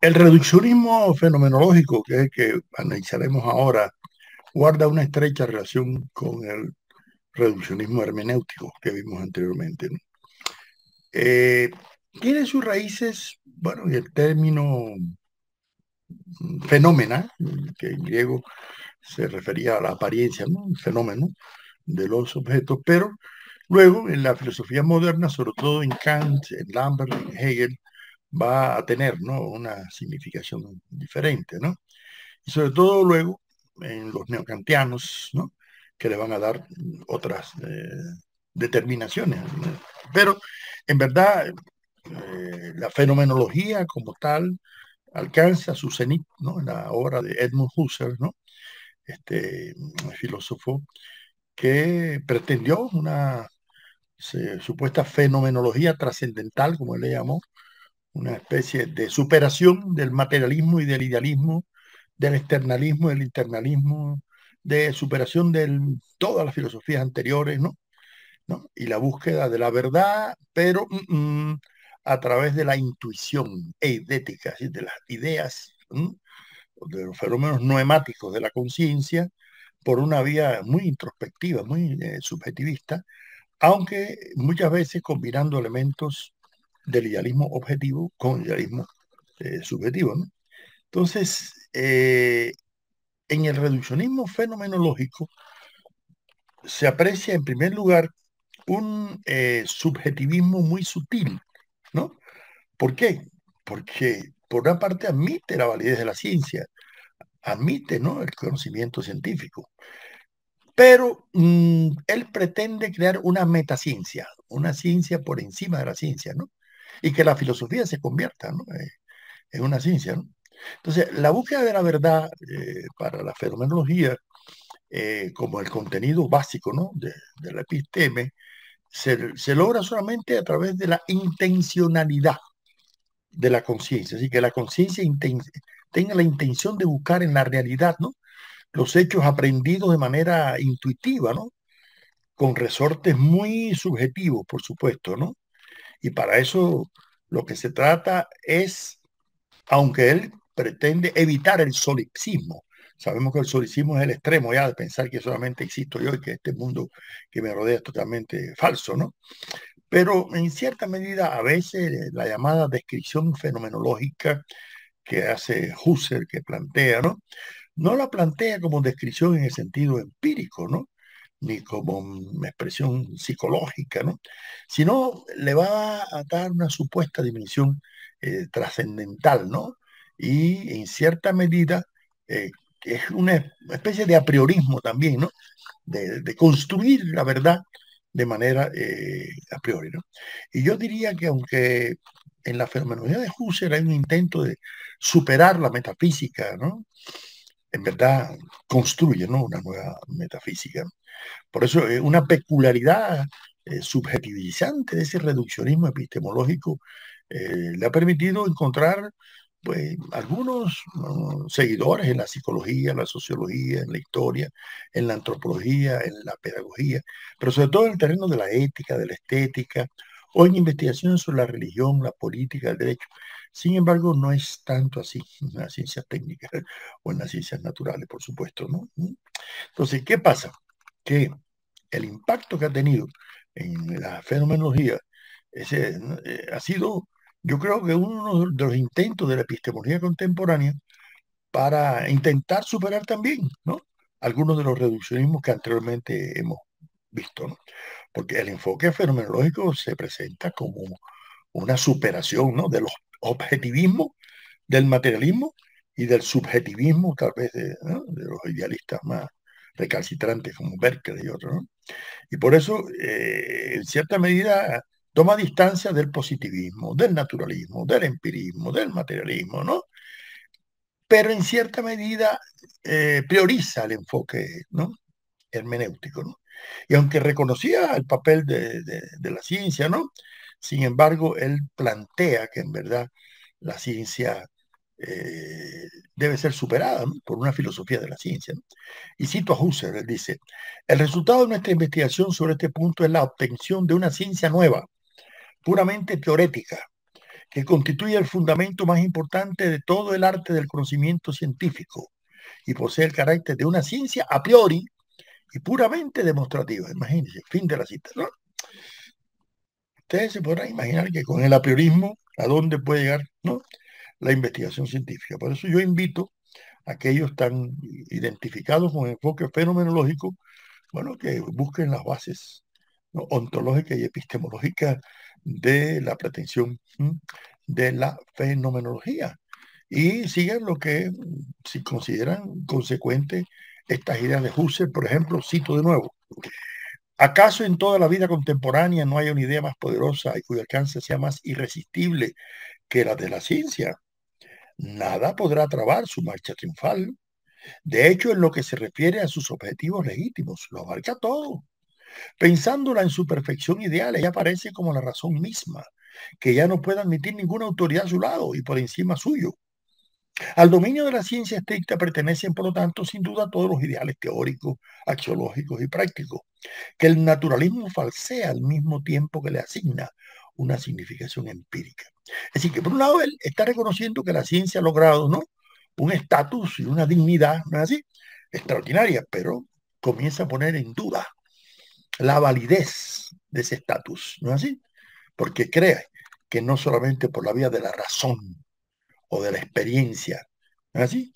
El reduccionismo fenomenológico, que es el que analizaremos ahora, guarda una estrecha relación con el reduccionismo hermenéutico que vimos anteriormente, ¿no? Eh, Tiene sus raíces, bueno, en el término fenómena, que en griego se refería a la apariencia, ¿no? El fenómeno de los objetos, pero luego en la filosofía moderna, sobre todo en Kant, en Lambert, en Hegel, va a tener, ¿no?, una significación diferente, ¿no? Y sobre todo luego en los neocantianos, ¿no?, que le van a dar otras determinaciones, ¿no? Pero en verdad la fenomenología como tal alcanza su cenit, ¿no?, en la obra de Edmund Husserl, ¿no?, este filósofo que pretendió una supuesta fenomenología trascendental, como él le llamó, una especie de superación del materialismo y del idealismo, del externalismo y del internalismo, de superación de todas las filosofías anteriores, ¿no? ¿No? Y la búsqueda de la verdad, pero a través de la intuición eidética, ¿sí?, de las ideas, de los fenómenos noemáticos de la conciencia, por una vía muy introspectiva, muy subjetivista, aunque muchas veces combinando elementos del idealismo objetivo con idealismo subjetivo, ¿no? Entonces, en el reduccionismo fenomenológico se aprecia en primer lugar un subjetivismo muy sutil, ¿no? ¿Por qué? Porque por una parte admite la validez de la ciencia, admite, ¿no?, el conocimiento científico, pero él pretende crear una metaciencia, una ciencia por encima de la ciencia, ¿no? Y que la filosofía se convierta, ¿no?, en una ciencia, ¿no? Entonces, la búsqueda de la verdad para la fenomenología, como el contenido básico, ¿no?, de la episteme, se logra solamente a través de la intencionalidad de la conciencia, así que la conciencia tenga la intención de buscar en la realidad, ¿no?, los hechos aprendidos de manera intuitiva, ¿no?, con resortes muy subjetivos, por supuesto, ¿no? Y para eso lo que se trata es, aunque él pretende evitar el solipsismo, sabemos que el solipsismo es el extremo ya de pensar que solamente existo yo y que este mundo que me rodea es totalmente falso, ¿no? Pero en cierta medida, a veces la llamada descripción fenomenológica que hace Husserl, que plantea, ¿no? No la plantea como descripción en el sentido empírico, ¿no?, ni como una expresión psicológica, ¿no?, sino le va a dar una supuesta dimensión trascendental, ¿no? Y en cierta medida eh, es una especie de a priorismo también, ¿no?, de construir la verdad de manera a priori, ¿no? Y yo diría que aunque en la fenomenología de Husserl hay un intento de superar la metafísica, ¿no?, en verdad construye, ¿no?, una nueva metafísica. Por eso una peculiaridad subjetivizante de ese reduccionismo epistemológico le ha permitido encontrar, pues, algunos seguidores en la psicología, la sociología, en la historia, en la antropología, en la pedagogía, pero sobre todo en el terreno de la ética, de la estética, o en investigaciones sobre la religión, la política, el derecho. Sin embargo, no es tanto así en las ciencias técnicas o en las ciencias naturales, por supuesto, ¿no? Entonces, ¿qué pasa? Que el impacto que ha tenido en la fenomenología ha sido, yo creo que uno de los intentos de la epistemología contemporánea para intentar superar también, ¿no?, algunos de los reduccionismos que anteriormente hemos visto, ¿no? Porque el enfoque fenomenológico se presenta como una superación, ¿no?, de los objetivismos, del materialismo y del subjetivismo, tal vez ¿no?, de los idealistas más recalcitrantes como Berkeley y otros, ¿no? Y por eso, en cierta medida, toma distancia del positivismo, del naturalismo, del empirismo, del materialismo, ¿no? Pero en cierta medida prioriza el enfoque, ¿no?, hermenéutico, ¿no? Y aunque reconocía el papel de la ciencia, ¿no?, sin embargo, él plantea que en verdad la ciencia debe ser superada, ¿no?, por una filosofía de la ciencia, ¿no? Y cito a Husserl, él dice: el resultado de nuestra investigación sobre este punto es la obtención de una ciencia nueva, puramente teorética, que constituye el fundamento más importante de todo el arte del conocimiento científico y posee el carácter de una ciencia a priori y puramente demostrativa. Imagínense, fin de la cita, ¿no? Ustedes se podrán imaginar que con el apriorismo, ¿a dónde puede llegar, no? La investigación científica. Por eso yo invito a aquellos tan identificados con enfoque fenomenológico, bueno, que busquen las bases, ¿no?, ontológicas y epistemológicas de la pretensión de la fenomenología y sigan lo que, si consideran consecuente estas ideas de Husserl, por ejemplo, cito de nuevo: ¿acaso en toda la vida contemporánea no hay una idea más poderosa y cuyo alcance sea más irresistible que la de la ciencia? Nada podrá trabar su marcha triunfal. De hecho, en lo que se refiere a sus objetivos legítimos, lo abarca todo. Pensándola en su perfección ideal, ella aparece como la razón misma, que ya no puede admitir ninguna autoridad a su lado y por encima suyo. Al dominio de la ciencia estricta pertenecen, por lo tanto, sin duda todos los ideales teóricos, axiológicos y prácticos, que el naturalismo falsea al mismo tiempo que le asigna una significación empírica. Es decir, que por un lado él está reconociendo que la ciencia ha logrado, ¿no?, un estatus y una dignidad, ¿no es así?, extraordinaria, pero comienza a poner en duda la validez de ese estatus, ¿no es así? Porque cree que no solamente por la vía de la razón o de la experiencia, ¿no es así?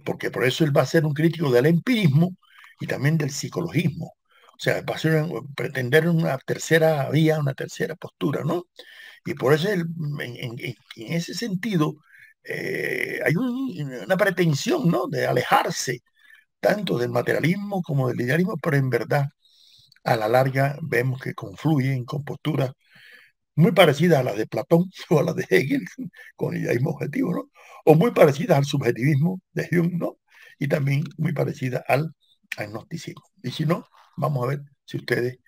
Porque por eso él va a ser un crítico del empirismo y también del psicologismo. O sea, va a ser pretender una tercera vía, una tercera postura, ¿no? Y por eso en ese sentido hay una pretensión, ¿no?, de alejarse tanto del materialismo como del idealismo, pero en verdad a la larga vemos que confluyen con posturas muy parecidas a las de Platón o a las de Hegel, con idealismo objetivo, ¿no? O muy parecidas al subjetivismo de Hume, ¿no? Y también muy parecidas al agnosticismo. Y si no, vamos a ver si ustedes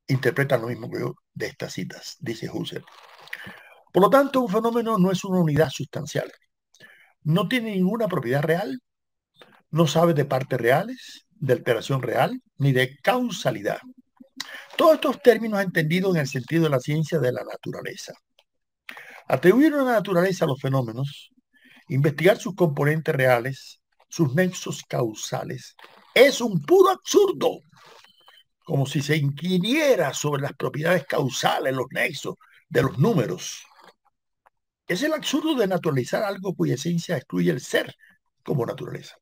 interpretan lo mismo que yo de estas citas, dice Husserl. Por lo tanto, un fenómeno no es una unidad sustancial, no tiene ninguna propiedad real, no sabe de partes reales, de alteración real, ni de causalidad. Todos estos términos entendidos en el sentido de la ciencia de la naturaleza. Atribuir a la naturaleza a los fenómenos, investigar sus componentes reales, sus nexos causales, es un puro absurdo, como si se inquiriera sobre las propiedades causales, los nexos de los números. Es el absurdo de naturalizar algo cuya esencia excluye el ser como naturaleza.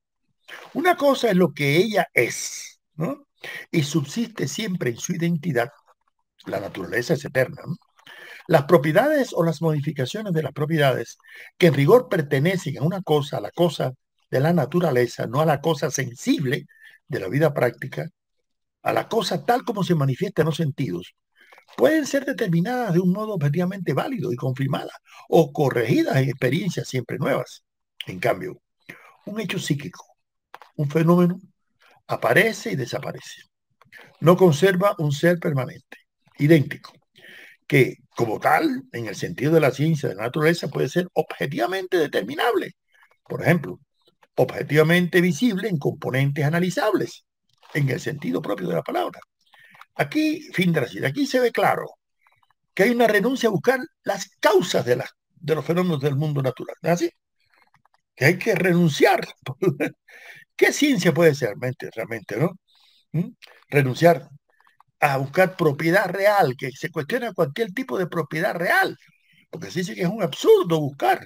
Una cosa es lo que ella es, ¿no?, y subsiste siempre en su identidad. La naturaleza es eterna, ¿no? Las propiedades o las modificaciones de las propiedades que en rigor pertenecen a una cosa, a la cosa de la naturaleza, no a la cosa sensible de la vida práctica, a la cosa tal como se manifiesta en los sentidos, pueden ser determinadas de un modo objetivamente válido y confirmadas o corregidas en experiencias siempre nuevas. En cambio, un hecho psíquico, un fenómeno, aparece y desaparece. No conserva un ser permanente, idéntico, que como tal, en el sentido de la ciencia de la naturaleza, puede ser objetivamente determinable. Por ejemplo, objetivamente visible en componentes analizables, en el sentido propio de la palabra. Aquí, fin de la cita, aquí se ve claro que hay una renuncia a buscar las causas de los fenómenos del mundo natural. ¿No es así? Que hay que renunciar. ¿Qué ciencia puede ser realmente, no? Renunciar a buscar propiedad real, que se cuestiona cualquier tipo de propiedad real, porque se dice que es un absurdo buscar,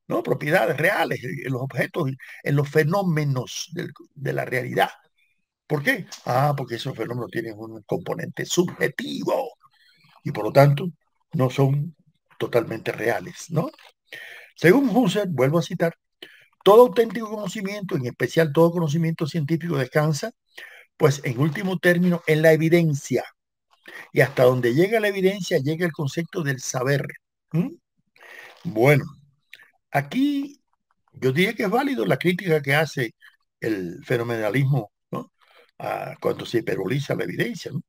¿no?, propiedades reales en los objetos, en los fenómenos de la realidad. ¿Por qué? Porque esos fenómenos tienen un componente subjetivo y por lo tanto no son totalmente reales, ¿no? Según Husserl, vuelvo a citar, todo auténtico conocimiento, en especial todo conocimiento científico, descansa, pues en último término, en la evidencia. Y hasta donde llega la evidencia, llega el concepto del saber. Bueno, aquí yo diría que es válido la crítica que hace el fenomenalismo, ¿no?, cuando se hiperboliza la evidencia, ¿no?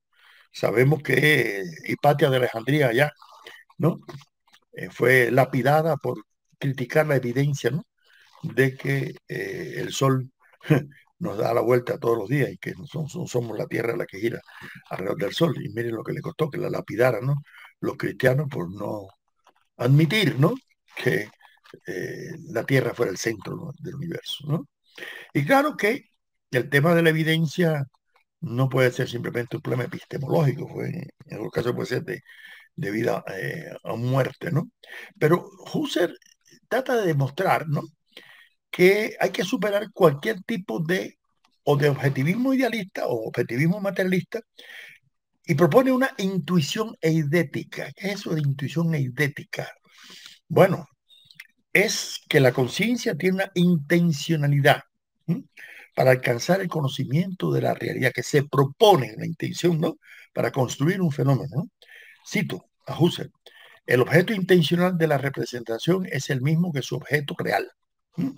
Sabemos que Hipatia de Alejandría ya, ¿no?, fue lapidada por criticar la evidencia, ¿no?, de que el Sol nos da la vuelta todos los días y que somos la Tierra la que gira alrededor del Sol. Y miren lo que le costó que la lapidaran, ¿no?, los cristianos por no admitir, ¿no? Que la Tierra fuera el centro, ¿no?, del universo, ¿no? Y claro que el tema de la evidencia no puede ser simplemente un problema epistemológico, pues, en algún caso puede ser de vida a muerte, ¿no? Pero Husserl trata de demostrar, ¿no?, que hay que superar cualquier tipo de objetivismo idealista o objetivismo materialista y propone una intuición eidética. ¿Qué es eso de intuición eidética? Bueno, es que la conciencia tiene una intencionalidad, ¿m?, para alcanzar el conocimiento de la realidad, que se propone la intención, ¿no?, para construir un fenómeno, ¿no? Cito a Husserl: el objeto intencional de la representación es el mismo que su objeto real. ¿M?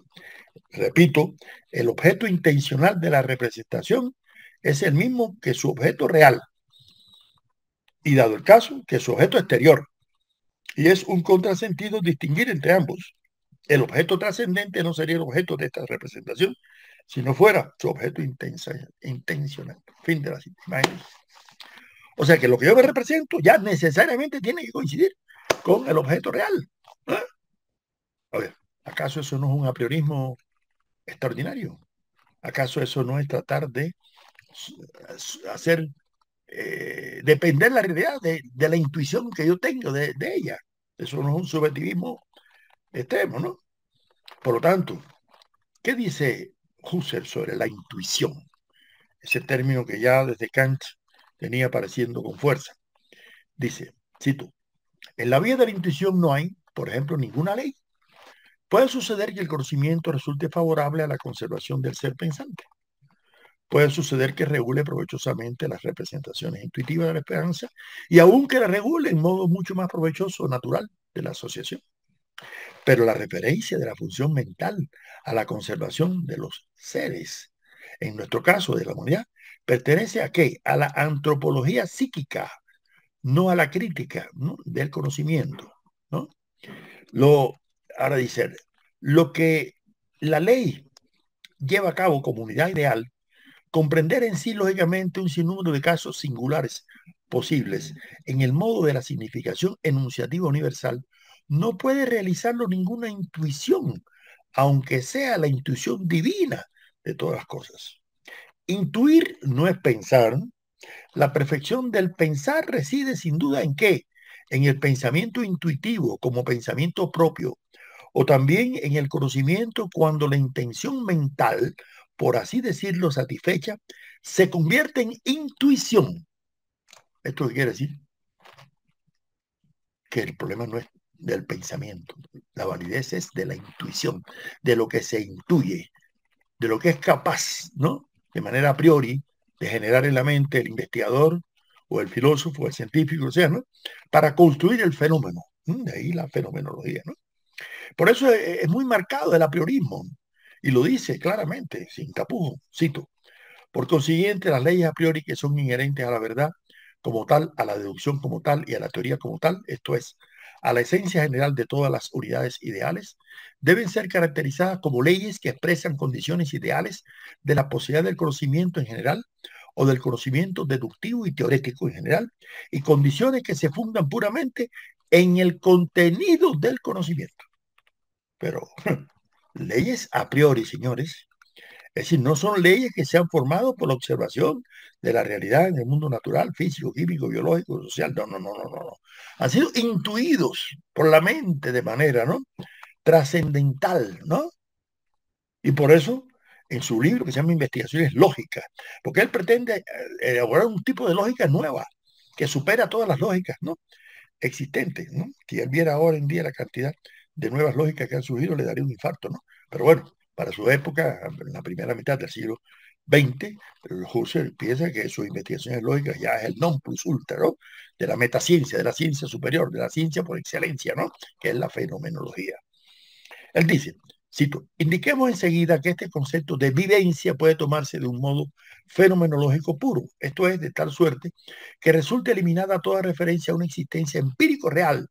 Repito, el objeto intencional de la representación es el mismo que su objeto real, y dado el caso, que su objeto exterior. Y es un contrasentido distinguir entre ambos. El objeto trascendente no sería el objeto de esta representación si no fuera su objeto intencional. Fin de la cita. Imagínense. O sea que lo que yo me represento ya necesariamente tiene que coincidir con el objeto real. ¿Ah? A ver, ¿acaso eso no es un apriorismo extraordinario? ¿Acaso eso no es tratar de hacer depender la realidad de la intuición que yo tengo de ella? Eso no es un subjetivismo extremo, ¿no? Por lo tanto, ¿qué dice Husserl sobre la intuición? Ese término que ya desde Kant venía apareciendo con fuerza. Dice, cito: en la vía de la intuición no hay, por ejemplo, ninguna ley. Puede suceder que el conocimiento resulte favorable a la conservación del ser pensante. Puede suceder que regule provechosamente las representaciones intuitivas de la esperanza y aun que la regule en modo mucho más provechoso o natural de la asociación. Pero la referencia de la función mental a la conservación de los seres, en nuestro caso de la humanidad, pertenece a qué? A la antropología psíquica, no a la crítica, ¿no?, del conocimiento, ¿no? Ahora dice, lo que la ley lleva a cabo como unidad ideal, comprender en sí lógicamente un sinnúmero de casos singulares posibles en el modo de la significación enunciativa universal, no puede realizarlo ninguna intuición, aunque sea la intuición divina de todas las cosas. Intuir no es pensar. La perfección del pensar reside sin duda en qué? En el pensamiento intuitivo como pensamiento propio, o también en el conocimiento cuando la intención mental, por así decirlo, satisfecha, se convierte en intuición. ¿Esto qué quiere decir? Que el problema no es del pensamiento, la validez es de la intuición, de lo que se intuye, de lo que es capaz, ¿no?, de manera a priori, de generar en la mente el investigador o el filósofo, el científico, o sea, ¿no?, para construir el fenómeno. De ahí la fenomenología, ¿no? Por eso es muy marcado el apriorismo, y lo dice claramente, sin tapujos, cito: por consiguiente, las leyes a priori que son inherentes a la verdad como tal, a la deducción como tal y a la teoría como tal, esto es, a la esencia general de todas las unidades ideales, deben ser caracterizadas como leyes que expresan condiciones ideales de la posibilidad del conocimiento en general o del conocimiento deductivo y teórico en general, y condiciones que se fundan puramente en el contenido del conocimiento. Pero leyes a priori, señores, es decir, no son leyes que se han formado por la observación de la realidad en el mundo natural, físico, químico, biológico, social. No, no, no, no, no. Han sido intuidos por la mente de manera, ¿no?, trascendental, ¿no? Y por eso, en su libro que se llama Investigaciones Lógicas, porque él pretende elaborar un tipo de lógica nueva que supera todas las lógicas, ¿no?, existentes, ¿no? Si él viera ahora en día la cantidad de nuevas lógicas que han surgido, le daría un infarto, ¿no? Pero bueno, para su época, en la primera mitad del siglo XX, Husserl piensa que sus investigaciones lógicas ya es el non plus ultra, ¿no?, de la metaciencia, de la ciencia superior, de la ciencia por excelencia, ¿no?, que es la fenomenología. Él dice, cito: indiquemos enseguida que este concepto de vivencia puede tomarse de un modo fenomenológico puro, esto es, de tal suerte que resulte eliminada toda referencia a una existencia empírico real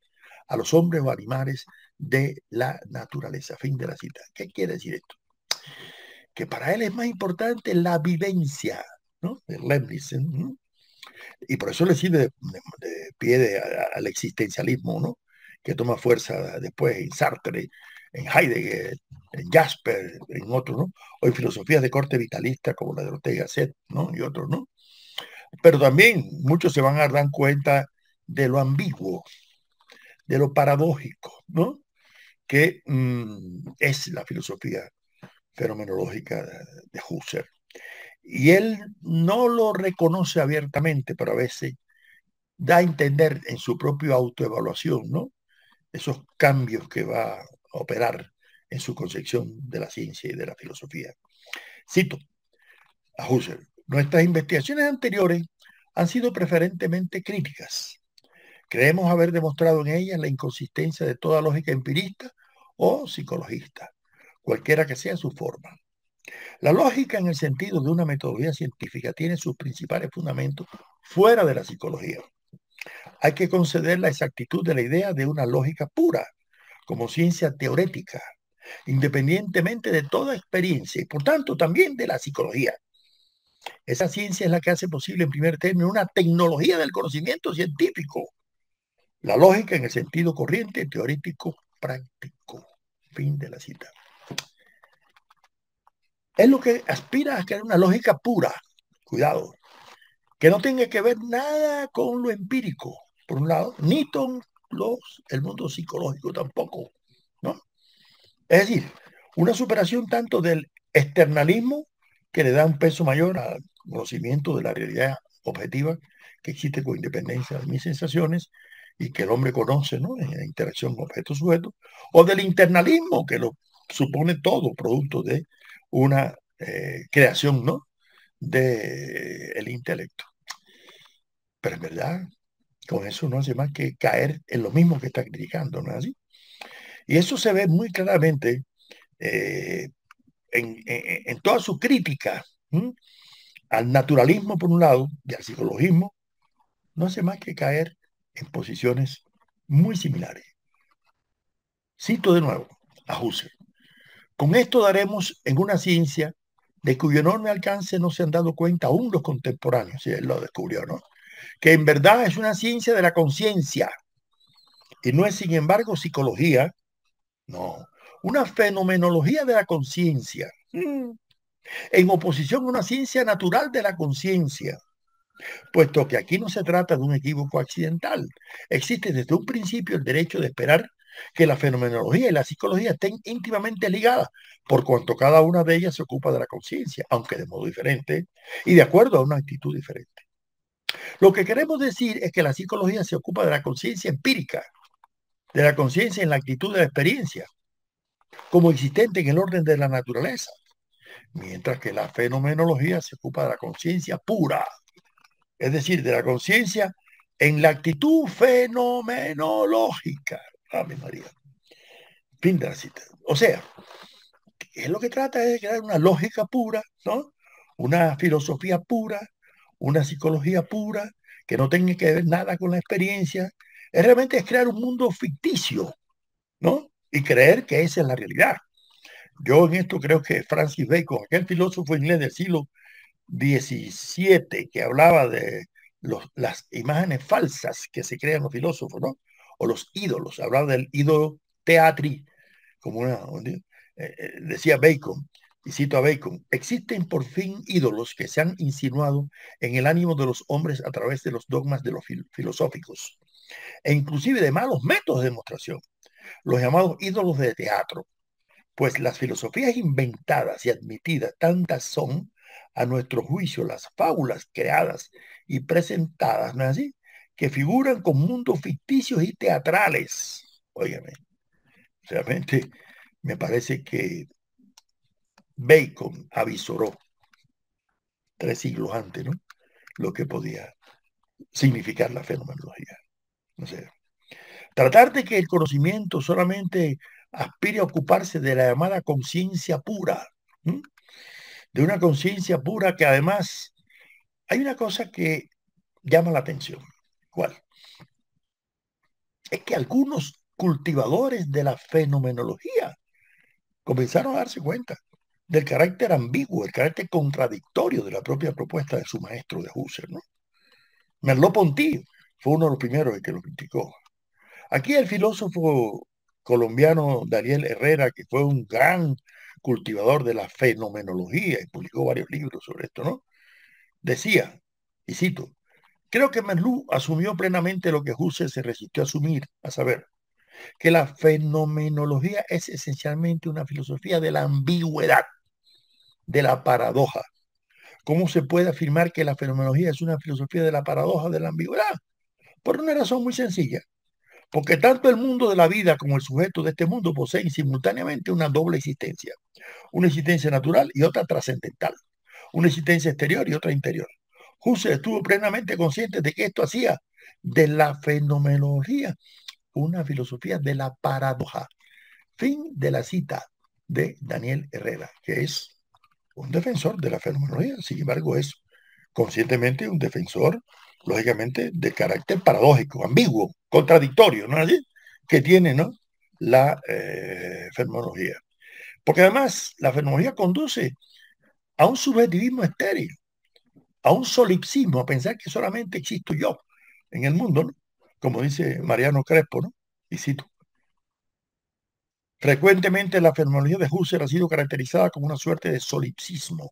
a los hombres o animales de la naturaleza. Fin de la cita. ¿Qué quiere decir esto? Que para él es más importante la vivencia, ¿no?, de Leibniz, ¿no?, y por eso le sirve de pie al existencialismo, ¿no?, que toma fuerza después en Sartre, en Heidegger, en Jasper, en otros, ¿no? O en filosofías de corte vitalista como la de Ortega y Gasset, ¿no? Y otros, ¿no? Pero también muchos se van a dar cuenta de lo ambiguo, de lo paradójico, ¿no? Que es la filosofía fenomenológica de Husserl. Y él no lo reconoce abiertamente, pero a veces da a entender en su propia autoevaluación, ¿no? Esos cambios que va a operar en su concepción de la ciencia y de la filosofía. Cito a Husserl: nuestras investigaciones anteriores han sido preferentemente críticas. Creemos haber demostrado en ellas la inconsistencia de toda lógica empirista o psicologista, cualquiera que sea su forma. La lógica en el sentido de una metodología científica tiene sus principales fundamentos fuera de la psicología. Hay que conceder la exactitud de la idea de una lógica pura, como ciencia teorética, independientemente de toda experiencia y por tanto también de la psicología. Esa ciencia es la que hace posible en primer término una tecnología del conocimiento científico. La lógica en el sentido corriente, teorético, práctico. Fin de la cita. Es lo que aspira a crear una lógica pura. Cuidado, que no tenga que ver nada con lo empírico, por un lado, ni con el mundo psicológico tampoco, ¿no? Es decir, una superación tanto del externalismo, que le da un peso mayor al conocimiento de la realidad objetiva que existe con independencia de mis sensaciones y que el hombre conoce, ¿no? En la interacción objeto-sujeto, o del internalismo, que lo supone todo producto de una creación, ¿no? Del intelecto. Pero en verdad, con eso no hace más que caer en lo mismo que está criticando, ¿no es así? Y eso se ve muy claramente eh, en toda su crítica, ¿m? Al naturalismo por un lado y al psicologismo, no hace más que caer en posiciones muy similares. Cito de nuevo a Husserl: con esto daremos en una ciencia de cuyo enorme alcance no se han dado cuenta aún los contemporáneos, y él lo descubrió, ¿no? Que en verdad es una ciencia de la conciencia y no es, sin embargo, psicología, no, una fenomenología de la conciencia, en oposición a una ciencia natural de la conciencia, puesto que aquí no se trata de un equívoco accidental. Existe desde un principio el derecho de esperar que la fenomenología y la psicología estén íntimamente ligadas, por cuanto cada una de ellas se ocupa de la conciencia, aunque de modo diferente y de acuerdo a una actitud diferente. Lo que queremos decir es que la psicología se ocupa de la conciencia empírica, de la conciencia en la actitud de la experiencia, como existente en el orden de la naturaleza, mientras que la fenomenología se ocupa de la conciencia pura, es decir, de la conciencia en la actitud fenomenológica. Ave María. Fin de la cita. O sea, es lo que trata es de crear una lógica pura, ¿no? Una filosofía pura, una psicología pura, que no tenga que ver nada con la experiencia. Es realmente es crear un mundo ficticio, ¿no? Y creer que esa es la realidad. Yo en esto creo que Francis Bacon, aquel filósofo inglés del siglo XVII, que hablaba de las imágenes falsas que se crean los filósofos, ¿no? O los ídolos, hablaba del ídolo teatri, como decía Bacon, y cito a Bacon: existen por fin ídolos que se han insinuado en el ánimo de los hombres a través de los dogmas de los filosóficos, e inclusive de malos métodos de demostración, los llamados ídolos de teatro. Pues las filosofías inventadas y admitidas, tantas son, a nuestro juicio, las fábulas creadas y presentadas, ¿no es así?, que figuran con mundos ficticios y teatrales. Óigame, realmente me parece que Bacon avisoró 3 siglos antes, ¿no?, lo que podía significar la fenomenología. O sea, tratar de que el conocimiento solamente aspire a ocuparse de la llamada conciencia pura, ¿m? De una conciencia pura que además hay una cosa que llama la atención. ¿Cuál? Es que algunos cultivadores de la fenomenología comenzaron a darse cuenta del carácter ambiguo, el carácter contradictorio de la propia propuesta de su maestro de Husserl, ¿no? Merleau-Ponty fue uno de los primeros que lo criticó. Aquí el filósofo colombiano Daniel Herrera, que fue un gran cultivador de la fenomenología y publicó varios libros sobre esto, ¿no? Decía, y cito, creo que Merleau asumió plenamente lo que Husserl se resistió a asumir, a saber, que la fenomenología es esencialmente una filosofía de la ambigüedad, de la paradoja. ¿Cómo se puede afirmar que la fenomenología es una filosofía de la paradoja, de la ambigüedad? Por una razón muy sencilla. Porque tanto el mundo de la vida como el sujeto de este mundo poseen simultáneamente una doble existencia. Una existencia natural y otra trascendental. Una existencia exterior y otra interior. Husserl estuvo plenamente consciente de que esto hacía de la fenomenología una filosofía de la paradoja. Fin de la cita de Daniel Herrera, que es un defensor de la fenomenología. Sin embargo, es conscientemente un defensor, lógicamente, de carácter paradójico, ambiguo, contradictorio, ¿no es así? Que tiene, ¿no? La fenomenología. Porque además la fenomenología conduce a un subjetivismo estéril, a un solipsismo, a pensar que solamente existo yo en el mundo, ¿no? Como dice Mariano Crespo, ¿no? Y cito, frecuentemente la fenomenología de Husserl ha sido caracterizada como una suerte de solipsismo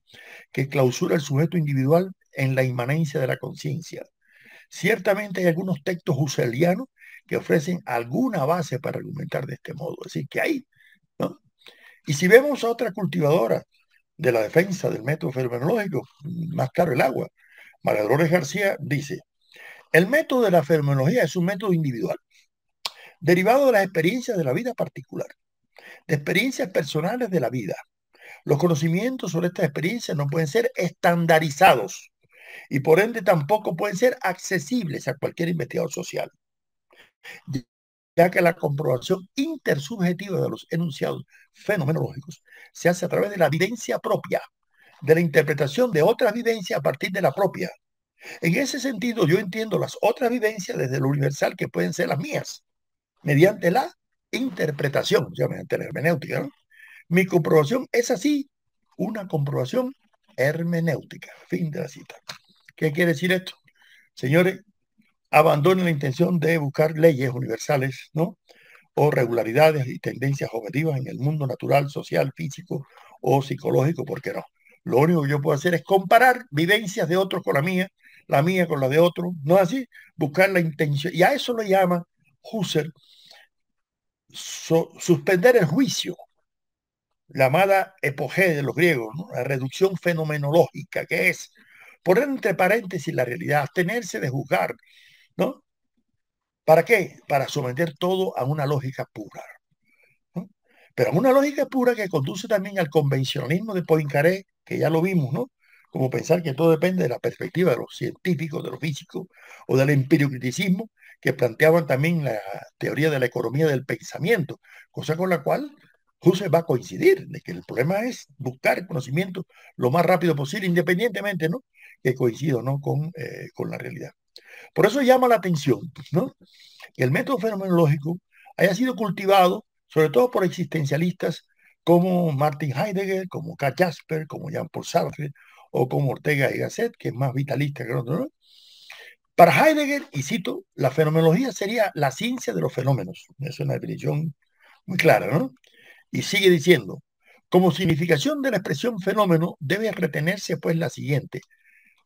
que clausura el sujeto individual en la inmanencia de la conciencia. Ciertamente hay algunos textos husserlianos que ofrecen alguna base para argumentar de este modo, es decir, que hay, ¿no? Y si vemos a otra cultivadora de la defensa del método fenomenológico, más claro el agua, María Dolores García dice, el método de la fenomenología es un método individual, derivado de las experiencias de la vida particular, de experiencias personales de la vida. Los conocimientos sobre estas experiencias no pueden ser estandarizados y por ende tampoco pueden ser accesibles a cualquier investigador social, ya que la comprobación intersubjetiva de los enunciados fenomenológicos se hace a través de la vivencia propia, de la interpretación de otras vivencias a partir de la propia. En ese sentido, yo entiendo las otras vivencias desde lo universal que pueden ser las mías, mediante la interpretación, ya mediante la hermenéutica, ¿no? Mi comprobación es así, una comprobación hermenéutica. Fin de la cita. ¿Qué quiere decir esto? Señores, abandonen la intención de buscar leyes universales, ¿no? O regularidades y tendencias objetivas en el mundo natural, social, físico o psicológico, ¿por qué no? Lo único que yo puedo hacer es comparar vivencias de otros con la mía con la de otro, ¿no es así? Buscar la intención. Y a eso lo llama Husserl suspender el juicio, la amada epogea de los griegos, ¿no? La reducción fenomenológica, que es poner entre paréntesis la realidad, abstenerse de juzgar, ¿no? ¿Para qué? Para someter todo a una lógica pura, ¿no? Pero a una lógica pura que conduce también al convencionalismo de Poincaré, que ya lo vimos, ¿no? Como pensar que todo depende de la perspectiva de los científicos, de los físicos, o del empiriocriticismo, que planteaban también la teoría de la economía del pensamiento, cosa con la cual Husserl va a coincidir, de que el problema es buscar el conocimiento lo más rápido posible, independientemente, ¿no? Que coincida, ¿no? Con la realidad. Por eso llama la atención, ¿no? Que el método fenomenológico haya sido cultivado, sobre todo por existencialistas como Martin Heidegger, como Karl Jasper, como Jean-Paul Sartre, o como Ortega y Gasset, que es más vitalista que otro, ¿no? Para Heidegger, y cito, la fenomenología sería la ciencia de los fenómenos. Es una definición muy clara, ¿no? Y sigue diciendo, como significación de la expresión fenómeno debe retenerse pues la siguiente,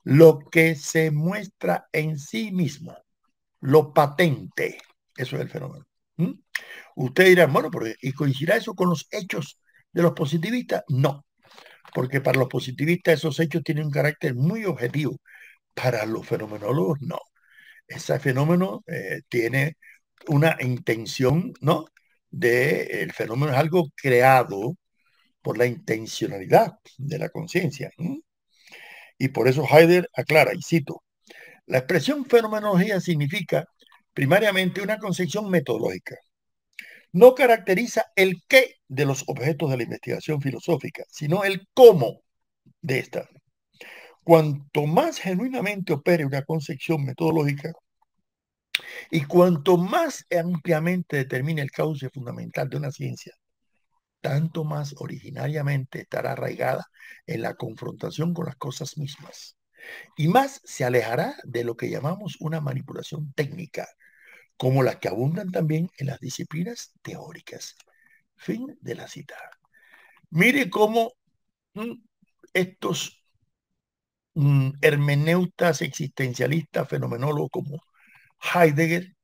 lo que se muestra en sí mismo, lo patente, eso es el fenómeno. ¿Mm? Usted dirá, bueno, ¿y coincidirá eso con los hechos de los positivistas? No, porque para los positivistas esos hechos tienen un carácter muy objetivo. Para los fenomenólogos, no. Ese fenómeno tiene una intención, ¿no? El fenómeno es algo creado por la intencionalidad de la conciencia. Y por eso Heidegger aclara, y cito, la expresión fenomenología significa primariamente una concepción metodológica. No caracteriza el qué de los objetos de la investigación filosófica, sino el cómo de esta. Cuanto más genuinamente opere una concepción metodológica y cuanto más ampliamente determine el cauce fundamental de una ciencia, tanto más originariamente estará arraigada en la confrontación con las cosas mismas y más se alejará de lo que llamamos una manipulación técnica, como las que abundan también en las disciplinas teóricas. Fin de la cita. Mire cómo mm, estos hermeneutas existencialistas, fenomenólogos como Heidegger,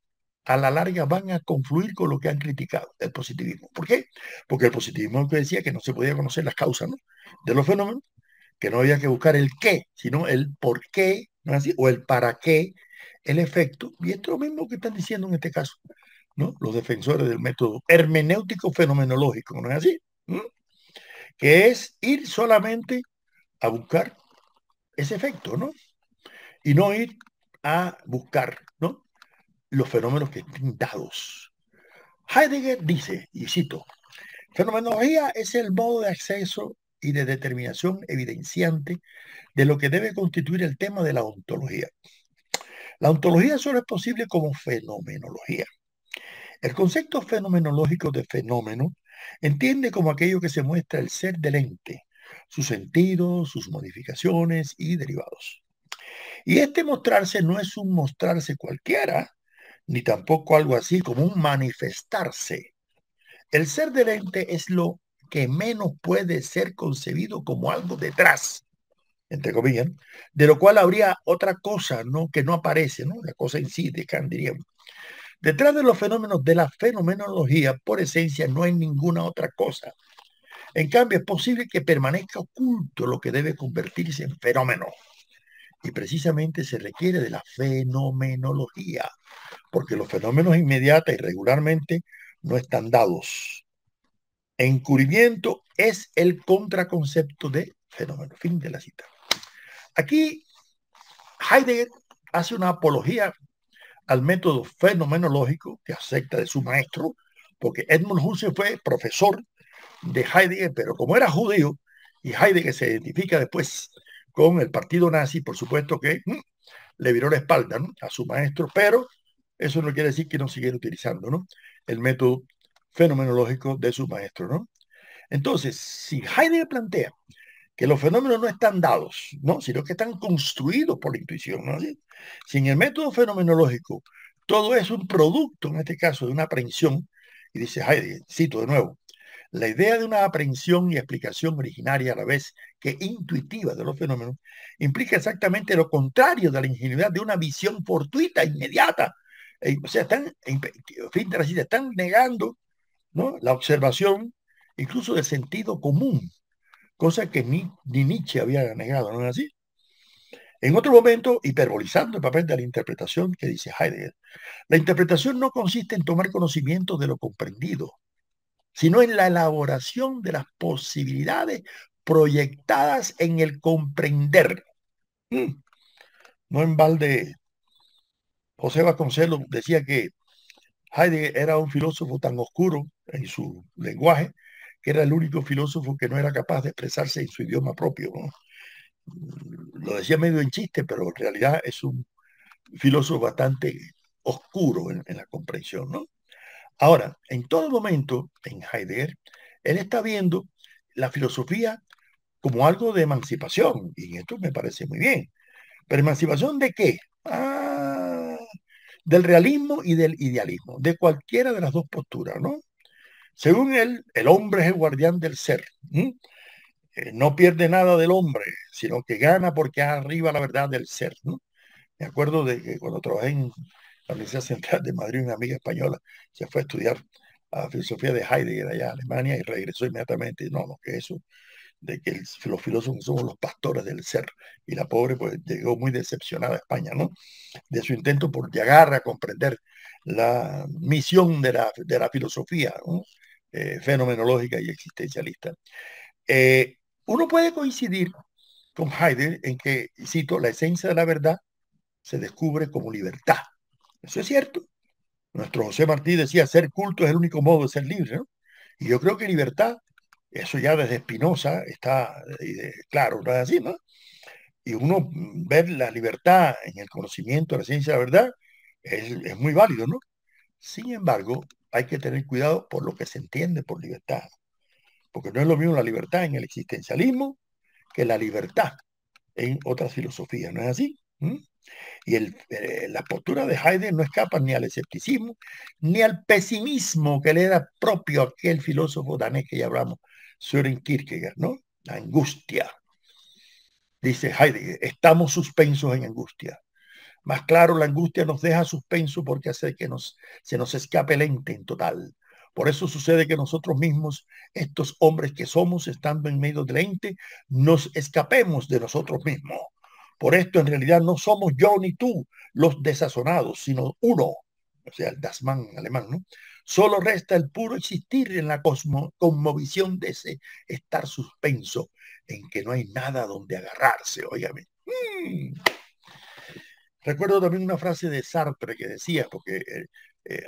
a la larga van a confluir con lo que han criticado el positivismo. ¿Por qué? Porque el positivismo es lo que decía que no se podía conocer las causas, ¿no?, de los fenómenos, que no había que buscar el qué, sino el por qué, ¿no es así?, o el para qué, el efecto. Y esto es lo mismo que están diciendo en este caso, ¿no?, los defensores del método hermenéutico fenomenológico, ¿no es así? ¿Mm? Que es ir solamente a buscar ese efecto, ¿no? Y no ir a buscar, ¿no?, los fenómenos que estén dados. Heidegger dice, y cito, fenomenología es el modo de acceso y de determinación evidenciante de lo que debe constituir el tema de la ontología. La ontología solo es posible como fenomenología. El concepto fenomenológico de fenómeno entiende como aquello que se muestra el ser del ente, sus sentidos, sus modificaciones y derivados. Y este mostrarse no es un mostrarse cualquiera, ni tampoco algo así como un manifestarse. El ser del ente es lo que menos puede ser concebido como algo detrás, entre comillas, de lo cual habría otra cosa, ¿no?, que no aparece, ¿no?, la cosa en sí, de Kant, diríamos. Detrás de los fenómenos de la fenomenología, por esencia, no hay ninguna otra cosa. En cambio, es posible que permanezca oculto lo que debe convertirse en fenómeno. Y precisamente se requiere de la fenomenología, porque los fenómenos inmediata y regularmente no están dados. Encubrimiento es el contraconcepto de fenómeno. Fin de la cita. Aquí Heidegger hace una apología al método fenomenológico que acepta de su maestro, porque Edmund Husserl fue profesor de Heidegger, pero como era judío, y Heidegger se identifica después con el partido nazi, por supuesto que le viró la espalda, ¿no?, a su maestro, pero eso no quiere decir que no siguiera utilizando, ¿no?, el método fenomenológico de su maestro, ¿no? Entonces, si Heidegger plantea que los fenómenos no están dados, ¿no?, sino que están construidos por la intuición, ¿no? ¿Sí? Sin el método fenomenológico, todo es un producto, en este caso, de una aprehensión, y dice Heidegger, cito de nuevo, la idea de una aprehensión y explicación originaria a la vez que intuitiva de los fenómenos implica exactamente lo contrario de la ingenuidad de una visión fortuita, inmediata. O sea, están negando, ¿no?, la observación, incluso del sentido común, cosa que ni Nietzsche había negado, ¿no es así? En otro momento, hiperbolizando el papel de la interpretación, que dice Heidegger, la interpretación no consiste en tomar conocimiento de lo comprendido, sino en la elaboración de las posibilidades proyectadas en el comprender. No en balde, José Vasconcelos decía que Heidegger era un filósofo tan oscuro en su lenguaje que era el único filósofo que no era capaz de expresarse en su idioma propio, ¿no? Lo decía medio en chiste, pero en realidad es un filósofo bastante oscuro en la comprensión, ¿no? Ahora, en todo momento, en Heidegger, él está viendo la filosofía como algo de emancipación, y esto me parece muy bien. ¿Pero emancipación de qué? Del realismo y del idealismo, de cualquiera de las dos posturas, ¿no? Según él, el hombre es el guardián del ser. No pierde nada del hombre, sino que gana porque arriba la verdad del ser, ¿no? Me acuerdo de que cuando trabajé en la Universidad Central de Madrid, una amiga española se fue a estudiar a filosofía de Heidegger allá a Alemania y regresó inmediatamente. No, no, que eso, de que los filósofos somos los pastores del ser. Y la pobre pues llegó muy decepcionada a España, ¿no?, de su intento por llegar a comprender la misión de la filosofía, ¿no?, fenomenológica y existencialista. Eh, Uno puede coincidir con Heidegger en que, cito, la esencia de la verdad se descubre como libertad. Eso es cierto. Nuestro José Martí decía, ser culto es el único modo de ser libre, ¿no? Y yo creo que libertad, eso ya desde Spinoza está claro, no es así, ¿no? Y uno ver la libertad en el conocimiento, la ciencia de la verdad, es muy válido, ¿no? Sin embargo, hay que tener cuidado por lo que se entiende por libertad, porque no es lo mismo la libertad en el existencialismo que la libertad en otras filosofías, ¿no es así? ¿Mm? Y la postura de Heidegger no escapa ni al escepticismo ni al pesimismo que le era propio a aquel filósofo danés que ya hablamos, Søren Kierkegaard, ¿no? La angustia. Dice Heidegger, estamos suspensos en angustia. Más claro, la angustia nos deja suspenso porque hace que se nos escape el ente en total. Por eso sucede que nosotros mismos, estos hombres que somos, estando en medio del ente, nos escapemos de nosotros mismos. Por esto, en realidad, no somos yo ni tú los desazonados, sino uno, o sea, el Das Man alemán, ¿no? Solo resta el puro existir en la conmovisión de ese estar suspenso, en que no hay nada donde agarrarse, óigame. Recuerdo también una frase de Sartre que decía, porque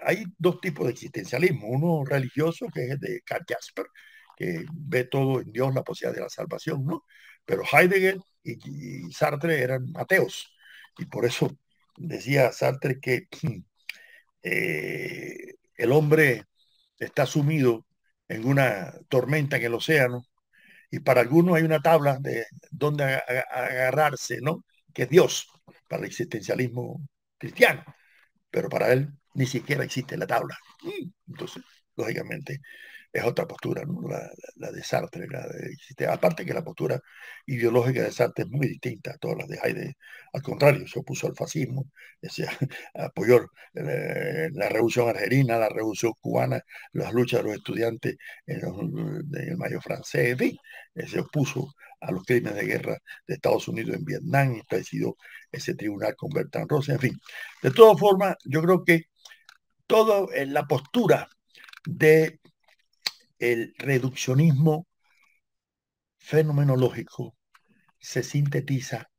hay dos tipos de existencialismo, uno religioso, que es el de Karl Jasper, que ve todo en Dios, la posibilidad de la salvación, ¿no? Pero Heidegger y Sartre eran ateos, y por eso decía Sartre que el hombre está sumido en una tormenta en el océano, y para algunos hay una tabla de donde agarrarse, ¿no? Que es Dios, para el existencialismo cristiano, pero para él ni siquiera existe la tabla. Entonces, lógicamente, es otra postura, ¿no? La de Sartre, aparte que la postura ideológica de Sartre es muy distinta a todas las de Heidegger. Al contrario, se opuso al fascismo, decía, apoyó la revolución argelina, la revolución cubana, las luchas de los estudiantes en el Mayo francés, en fin, se opuso a los crímenes de guerra de Estados Unidos en Vietnam y presidió ese tribunal con Bertrand Russell, en fin. De todas formas, yo creo que toda la postura de el reduccionismo fenomenológico se sintetiza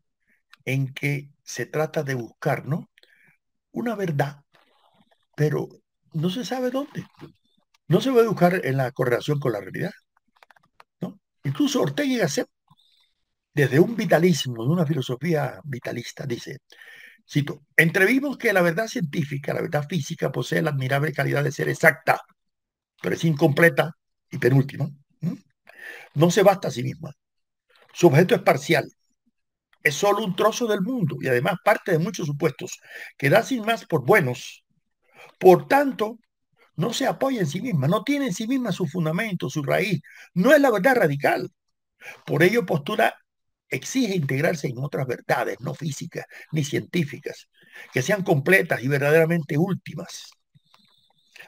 en que se trata de buscar, ¿no? Una verdad, pero no se sabe dónde. No se va a buscar en la correlación con la realidad, ¿no? Incluso Ortega y Gasset, desde un vitalismo, de una filosofía vitalista, dice, cito, entrevimos que la verdad científica, la verdad física, posee la admirable calidad de ser exacta, pero es incompleta y penúltima. No se basta a sí misma. Su objeto es parcial, es solo un trozo del mundo y además parte de muchos supuestos que da sin más por buenos. Por tanto, no se apoya en sí misma, no tiene en sí misma su fundamento, su raíz, no es la verdad radical. Por ello, postura exige integrarse en otras verdades, no físicas ni científicas, que sean completas y verdaderamente últimas.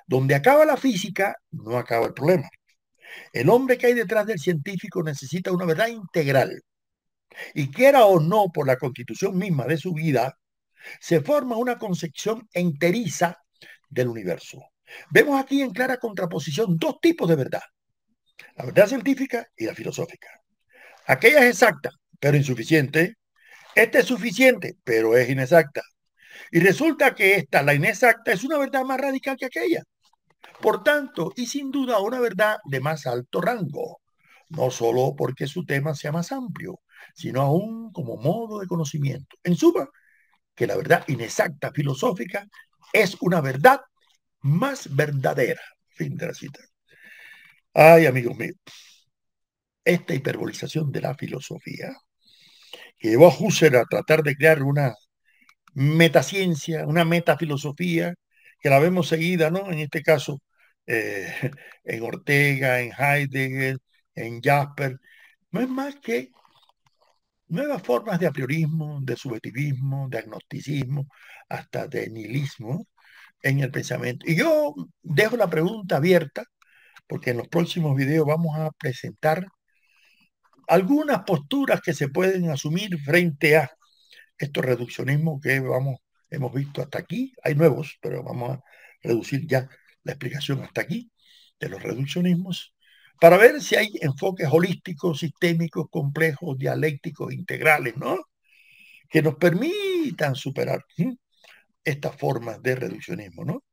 Donde acaba la física, no acaba el problema. El hombre que hay detrás del científico necesita una verdad integral. Y quiera o no por la constitución misma de su vida, se forma una concepción enteriza del universo. Vemos aquí en clara contraposición dos tipos de verdad, la verdad científica y la filosófica. Aquella es exacta, pero insuficiente. Esta es suficiente, pero es inexacta. Y resulta que esta, la inexacta, es una verdad más radical que aquella. Por tanto, y sin duda una verdad de más alto rango, no solo porque su tema sea más amplio, sino aún como modo de conocimiento. En suma, que la verdad inexacta filosófica es una verdad más verdadera. Fin de la cita. Ay, amigos míos, esta hiperbolización de la filosofía que llevó a Husserl a tratar de crear una metaciencia, una metafilosofía, que la vemos seguida, ¿no? En este caso, eh, en Ortega, en Heidegger, en Jasper, no es más que nuevas formas de apriorismo, de subjetivismo, de agnosticismo, hasta de nihilismo en el pensamiento. Y yo dejo la pregunta abierta, porque en los próximos videos vamos a presentar algunas posturas que se pueden asumir frente a estos reduccionismos que hemos visto hasta aquí. Hay nuevos, pero vamos a reducir ya la explicación hasta aquí de los reduccionismos para ver si hay enfoques holísticos, sistémicos, complejos, dialécticos, integrales, ¿no? Que nos permitan superar estas formas de reduccionismo, ¿no?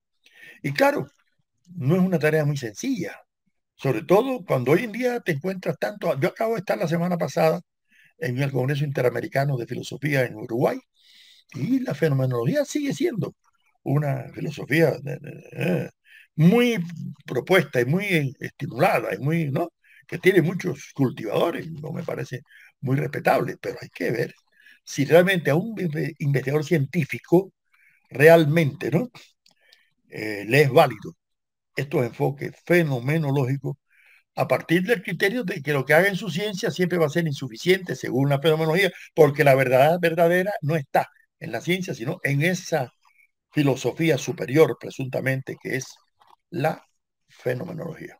Y claro, no es una tarea muy sencilla, sobre todo cuando hoy en día te encuentras tanto. Yo acabo de estar la semana pasada en el Congreso Interamericano de Filosofía en Uruguay y la fenomenología sigue siendo una filosofía muy propuesta y muy estimulada y muy, ¿no? Que tiene muchos cultivadores, no me parece muy respetable, pero hay que ver si realmente a un investigador científico realmente, ¿no? Le es válido estos enfoques fenomenológicos a partir del criterio de que lo que haga en su ciencia siempre va a ser insuficiente según la fenomenología, porque la verdad verdadera no está en la ciencia, sino en esa filosofía superior, presuntamente, que es la fenomenología.